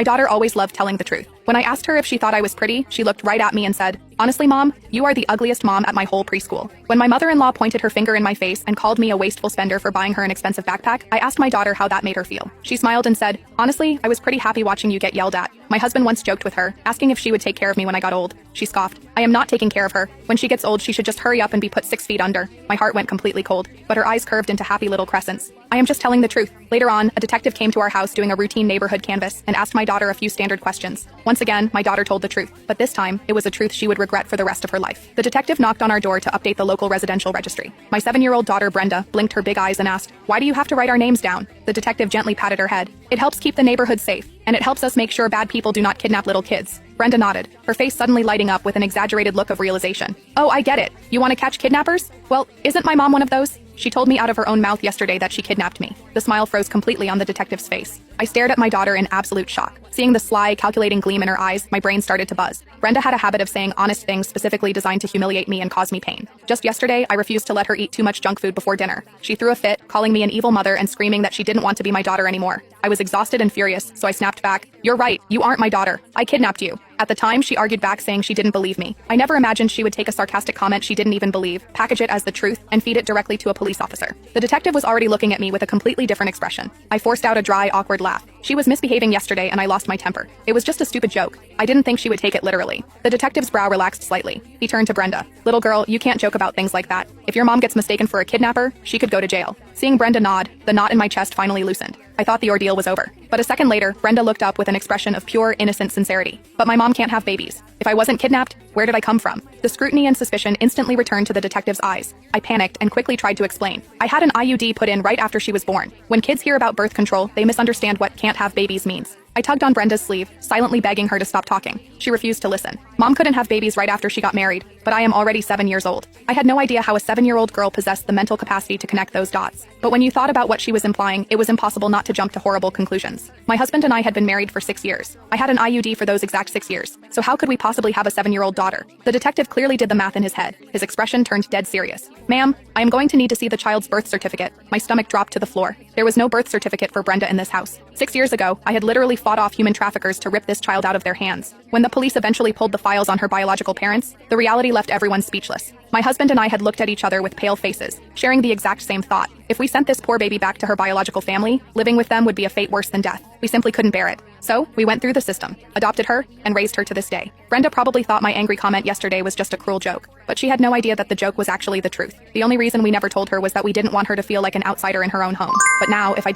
My daughter always loved telling the truth. When I asked her if she thought I was pretty, she looked right at me and said, "Honestly, Mom, you are the ugliest mom at my whole preschool." When my mother-in-law pointed her finger in my face and called me a wasteful spender for buying her an expensive backpack, I asked my daughter how that made her feel. She smiled and said, "Honestly, I was pretty happy watching you get yelled at." My husband once joked with her, asking if she would take care of me when I got old. She scoffed, "I am not taking care of her. When she gets old, she should just hurry up and be put 6 feet under." My heart went completely cold, but her eyes curved into happy little crescents. I am just telling the truth. Later on, a detective came to our house doing a routine neighborhood canvass and asked my daughter a few standard questions. Once again, my daughter told the truth, but this time, it was a truth she would regret for the rest of her life. The detective knocked on our door to update the local residential registry. My 7-year-old daughter, Brenda, blinked her big eyes and asked, "Why do you have to write our names down?" The detective gently patted her head. "It helps keep the neighborhood safe, and it helps us make sure bad people do not kidnap little kids." Brenda nodded, her face suddenly lighting up with an exaggerated look of realization. "Oh, I get it. You want to catch kidnappers? Well, isn't my mom one of those? She told me out of her own mouth yesterday that she kidnapped me." The smile froze completely on the detective's face. I stared at my daughter in absolute shock. Seeing the sly, calculating gleam in her eyes, my brain started to buzz. Brenda had a habit of saying honest things specifically designed to humiliate me and cause me pain. Just yesterday, I refused to let her eat too much junk food before dinner. She threw a fit, calling me an evil mother and screaming that she didn't want to be my daughter anymore. I was exhausted and furious, so I snapped back, "You're right, you aren't my daughter. I kidnapped you." At the time, she argued back saying she didn't believe me. I never imagined she would take a sarcastic comment she didn't even believe, package it as the truth, and feed it directly to a police officer. The detective was already looking at me with a completely different expression. I forced out a dry, awkward laugh. She was misbehaving yesterday and I lost my temper. It was just a stupid joke. I didn't think she would take it literally. The detective's brow relaxed slightly. He turned to Brenda. "Little girl, you can't joke about things like that. If your mom gets mistaken for a kidnapper, she could go to jail." Seeing Brenda nod, the knot in my chest finally loosened. I thought the ordeal was over. But a second later, Brenda looked up with an expression of pure, innocent sincerity. "But my mom can't have babies. If I wasn't kidnapped, where did I come from?" The scrutiny and suspicion instantly returned to the detective's eyes. I panicked and quickly tried to explain. "I had an IUD put in right after she was born. When kids hear about birth control, they misunderstand what can't have babies means." I tugged on Brenda's sleeve, silently begging her to stop talking. She refused to listen. "Mom couldn't have babies right after she got married, but I am already 7 years old." I had no idea how a 7-year-old girl possessed the mental capacity to connect those dots. But when you thought about what she was implying, it was impossible not to jump to horrible conclusions. My husband and I had been married for 6 years. I had an IUD for those exact 6 years. So how could we possibly have a 7-year-old daughter? The detective clearly did the math in his head. His expression turned dead serious. "Ma'am, I am going to need to see the child's birth certificate." My stomach dropped to the floor. There was no birth certificate for Brenda in this house. 6 years ago, I had literally fought off human traffickers to rip this child out of their hands. When the police eventually pulled the files on her biological parents, the reality left everyone speechless. My husband and I had looked at each other with pale faces, sharing the exact same thought. If we sent this poor baby back to her biological family, living with them would be a fate worse than death. We simply couldn't bear it. So, we went through the system, adopted her, and raised her to this day. Brenda probably thought my angry comment yesterday was just a cruel joke, but she had no idea that the joke was actually the truth. The only reason we never told her was that we didn't want her to feel like an outsider in her own home. But now, if I